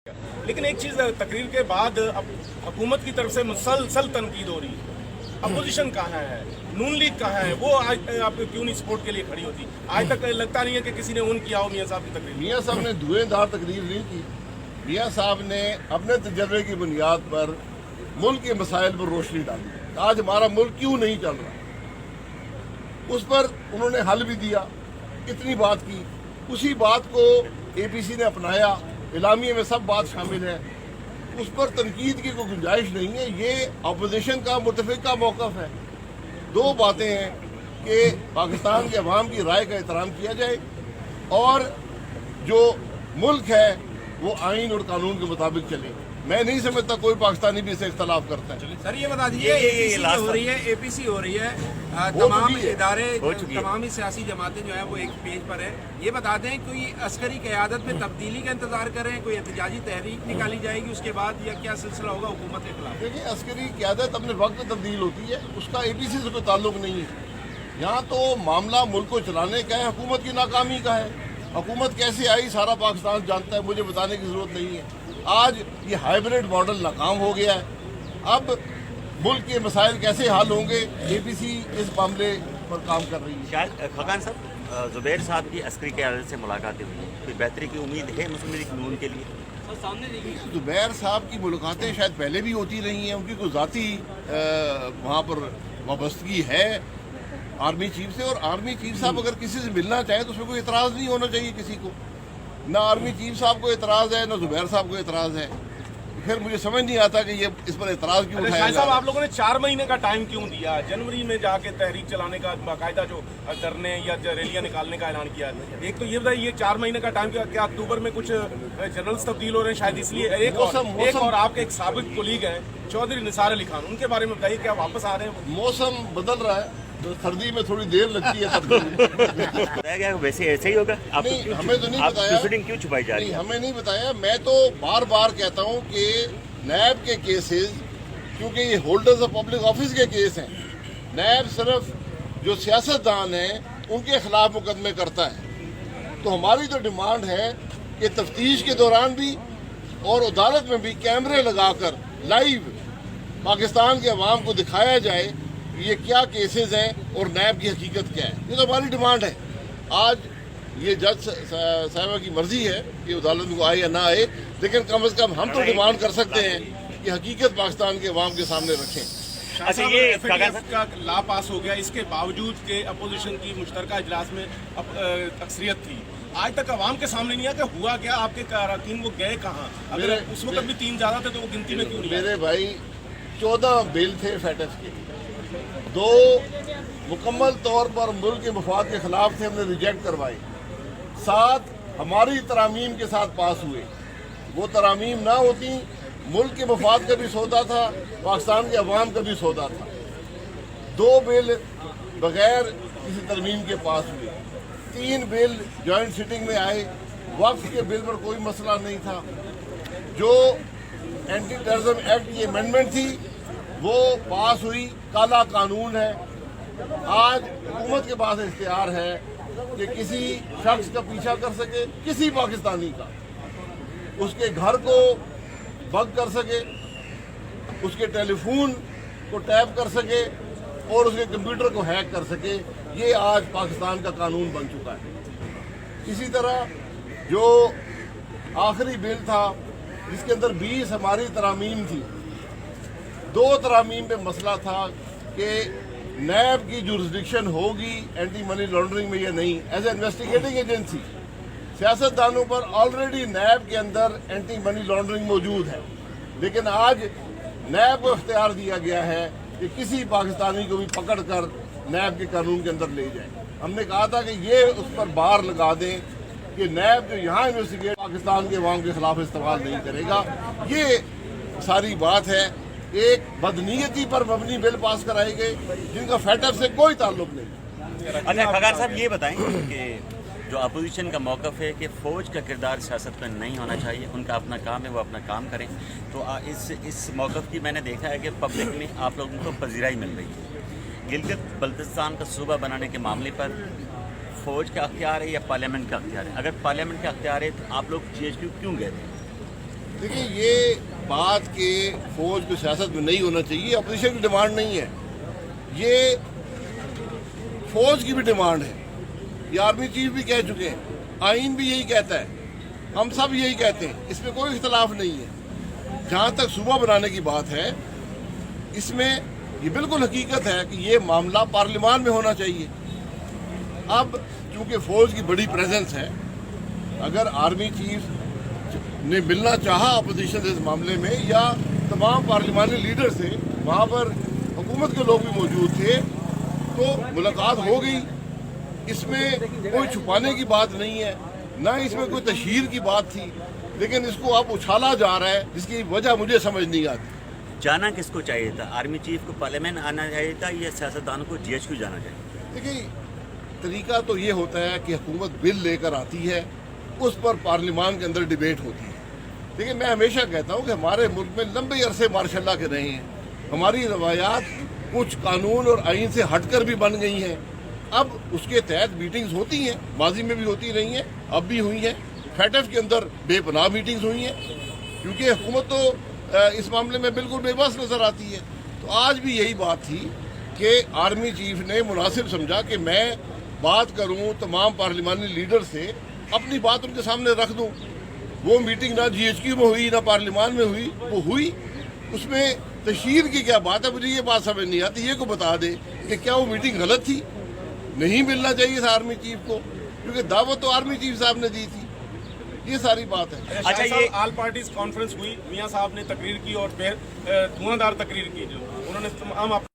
लेकिन एक चीज तकरीर के बाद अब हुकूमत की तरफ से मुसलसल तनकीद हो रही है। अपोजिशन कहाँ है, नून लीग कहाँ है, वो आज आप क्यों नहीं सपोर्ट के लिए खड़ी होती? आज तक लगता नहीं है कि किसी ने उन किया हो मियाँ साहब की तकरीर। मियाँ साहब ने धुएंधार तकरीर नहीं की। मियाँ साहब ने अपने तजर्बे की बुनियाद पर मुल्क के मसाइल पर रोशनी डाली। आज हमारा मुल्क क्यों नहीं चल रहा, उस पर उन्होंने हल भी दिया। इतनी बात की, उसी बात को APC ने अपनाया। इलामिये में सब बात शामिल है, उस पर तनकीद की कोई गुंजाइश नहीं है। ये अपोजिशन का मुतफ़िका मौक़िफ़ है। दो बातें हैं कि पाकिस्तान के अवाम की राय का एहतराम किया जाए और जो मुल्क है वो आइन और कानून के मुताबिक चले। मैं नहीं समझता कोई पाकिस्तानी भी इससे इख्तलाफ करता है। सर ये बता दीजिए, APC हो रही है, तमाम इदारे, तमाम सियासी जमातें जो है वो एक पेज पर है। ये बता दें कोई अस्करी क़यादत में तब्दीली का इंतजार करें, कोई एहतजाजी तहरीक निकाली जाएगी उसके बाद, या क्या सिलसिला होगा हुकूमत के खिलाफ? देखिए, अस्करी क़यादत अपने वक्त में तब्दील होती है, उसका APC से कोई ताल्लुक नहीं है। यहाँ तो मामला मुल्क को चलाने का है, हुकूमत की नाकामी का है। हुकूमत कैसे आई सारा पाकिस्तान जानता है, मुझे बताने की ज़रूरत नहीं है। आज ये हाइब्रिड मॉडल नाकाम हो गया है। अब मुल्क के मसाइल कैसे हल होंगे, APC इस मामले पर काम कर रही है। शायद खगान साहब, ज़ुबैर साहब की अस्करी क़यादत से मुलाकातें हुई हैं, कोई बेहतरी की उम्मीद है मुस्लिम लीग नून के लिए? ज़ुबैर साहब की मुलाकातें शायद पहले भी होती रही हैं। उनकी कोई ज़ाती वहाँ पर वाबस्तगी है आर्मी चीफ से, और आर्मी चीफ साहब अगर किसी से मिलना चाहे तो उसमें कोई एतराज़ नहीं होना चाहिए किसी को। ना आर्मी चीफ साहब को एतराज़ है, ना ज़ुबैर साहब को एतराज़ है। फिर मुझे समझ नहीं आता कि ये इस पर एतराज़ क्यों उठाया शाह साहब, आप लोगों ने 4 महीने का टाइम क्यों दिया? जनवरी में जाके तहरीक चलाने का, बाकायदा जो धरने या रैलियां निकालने का ऐलान किया। एक तो ये बताइए, ये 4 महीने का टाइम क्या अक्टूबर में कुछ जनरल्स तब्दील हो रहे हैं शायद इसलिए? एक और आपके एक साबिक कोलीग हैं चौधरी निसार अली खान, उनके बारे में बताइए, क्या वापस आ रहे हैं? मौसम बदल रहा है तो सर्दी में थोड़ी देर लगती है बताया गया वैसे ऐसे ही होगा? नहीं, हमें तो नहीं बताया। क्यों छुपाई जा रही है? हमें नहीं बताया। मैं तो बार बार कहता हूँ कि नैब के केसेस, क्योंकि ये होल्डर्स ऑफ पब्लिक ऑफिस के केस हैं, नैब सिर्फ जो सियासतदान हैं उनके खिलाफ मुकदमे करता है। तो हमारी तो डिमांड है कि तफ्तीश के दौरान भी और अदालत में भी कैमरे लगाकर लाइव पाकिस्तान के अवाम को दिखाया जाए ये क्या केसेस हैं और नैब की हकीकत क्या है। ये तो हमारी डिमांड है। आज ये जज साहिबा की मर्जी है कि अदालत में आए या ना आए, लेकिन कम से कम हम तो डिमांड कर सकते हैं कि हकीकत पाकिस्तान के अवाम के सामने रखें। अच्छा, ये का ला पास हो गया, इसके बावजूद के अपोजिशन की मुश्तरका इजलास में अक्सरियत थी। आज तक अवाम के सामने नहीं आया कि हुआ क्या, आपके अरकान वो गए कहाँ? अगर उस वक्त भी 3 ज़्यादा थे तो वो गिनती में क्यों नहीं? मेरे भाई 14 बिल थे फेटस के, 2 मुकम्मल तौर पर मुल्क के मफाद के खिलाफ थे, हमने रिजेक्ट करवाए। 7 हमारी तरामीम के साथ पास हुए। वो तरामीम ना होती, मुल्क के मफाद का भी सौदा था, पाकिस्तान के अवाम का भी सौदा था। 2 बिल बगैर किसी तरमीम के पास हुए। 3 बिल जॉइंट सिटिंग में आए। वक्फ के बिल पर कोई मसला नहीं था। जो एंटी टेररिज्म एक्ट की अमेंडमेंट थी वो पास हुई। काला कानून है। आज हुकूमत के पास इख्तियार है कि किसी शख्स का पीछा कर सके, किसी पाकिस्तानी का, उसके घर को बग कर सके, उसके टेलीफोन को टैप कर सके और उसके कंप्यूटर को हैक कर सके। ये आज पाकिस्तान का कानून बन चुका है। इसी तरह जो आखिरी बिल था जिसके अंदर 20 हमारी तरामीम थी, 2 तरामीम पे मसला था कि नैब की जुरिस्डिक्शन होगी एंटी मनी लॉन्ड्रिंग में या नहीं, एज ए इन्वेस्टिगेटिंग एजेंसी। सियासतदानों पर ऑलरेडी नैब के अंदर एंटी मनी लॉन्ड्रिंग मौजूद है, लेकिन आज नैब को इख्तियार दिया गया है कि किसी पाकिस्तानी को भी पकड़ कर नैब के कानून के अंदर ले जाए। हमने कहा था कि ये उस पर बार लगा दें कि नैब जो यहाँ इन्वेस्टिगेट पाकिस्तान के अवाम के खिलाफ इस्तेमाल नहीं करेगा। ये सारी बात है। एक बदनीयती पर मबनी बिल पास कराए गए जिनका फैटअप से कोई ताल्लुक नहीं। अच्छा खगान साहब, ये बताएं कि जो अपोजिशन का मौक़िफ़ है कि फ़ौज का किरदार सियासत में नहीं होना चाहिए, उनका अपना काम है, वो अपना काम करें, तो इस मौक़िफ़ की मैंने देखा है कि पब्लिक में आप लोगों को पजीराई मिल रही है। गिलगित बल्तिस्तान का सूबा बनाने के मामले पर फ़ौज का अख्तियार है या पार्लियामेंट का अख्तियार है? अगर पार्लियामेंट का अख्तियार है तो आप लोग GHQ क्यों गए थे? देखिए, ये बात कि फौज को सियासत में नहीं होना चाहिए अपोजिशन की डिमांड नहीं है, ये फौज की भी डिमांड है। ये आर्मी चीफ भी कह चुके हैं, आइन भी यही कहता है, हम सब यही कहते हैं, इसमें कोई इख्तलाफ नहीं है। जहाँ तक सूबा बनाने की बात है, इसमें ये बिल्कुल हकीकत है कि ये मामला पार्लियामान में होना चाहिए। अब चूँकि फौज की बड़ी प्रेजेंस है, अगर आर्मी चीफ ने मिलना चाहा अपोजिशन से इस मामले में, या तमाम पार्लिमानी लीडर से, वहाँ पर हुकूमत के लोग भी मौजूद थे, तो मुलाकात हो गई। इसमें कोई छुपाने की बात नहीं है, ना इसमें कोई तशहीर की बात थी, लेकिन इसको अब उछाला जा रहा है, जिसकी वजह मुझे समझ नहीं आती। जाना किसको चाहिए था? आर्मी चीफ को पार्लियामेंट आना चाहिए था या सियासतदानों को GHQ जाना चाहिए? देखिए, तरीका तो ये होता है कि हुकूमत बिल लेकर आती है, उस पर पार्लियामान के अंदर डिबेट होती है। देखिए, मैं हमेशा कहता हूँ कि हमारे मुल्क में लंबे अरसे मार्शल के रहे हैं, हमारी रवायात कुछ कानून और आइन से हटकर भी बन गई हैं। अब उसके तहत मीटिंग्स होती हैं, माजी में भी होती रही हैं, अब भी हुई हैं। फैटफ के अंदर बेपनाह मीटिंग्स हुई हैं, क्योंकि हुकूमत तो इस मामले में बिल्कुल बेबस नज़र आती है। तो आज भी यही बात थी कि आर्मी चीफ ने मुनासिब समझा कि मैं बात करूं तमाम पार्लिमानी लीडर से, अपनी बात उनके सामने रख दूं। वो मीटिंग ना GHQ में हुई ना पार्लियामान में हुई, वो हुई, उसमें तशहीर की क्या बात है? मुझे ये बात समझ नहीं आती। ये को बता दे कि क्या वो मीटिंग गलत थी, नहीं मिलना चाहिए था आर्मी चीफ को, क्योंकि दावत तो आर्मी चीफ साहब ने दी थी। ये सारी बात है। अच्छा, ये ऑल पार्टीज कॉन्फ्रेंस हुई, मियां साहब ने तकरीर की और धुआंधार तकरीर की, जो उन्होंने तमाम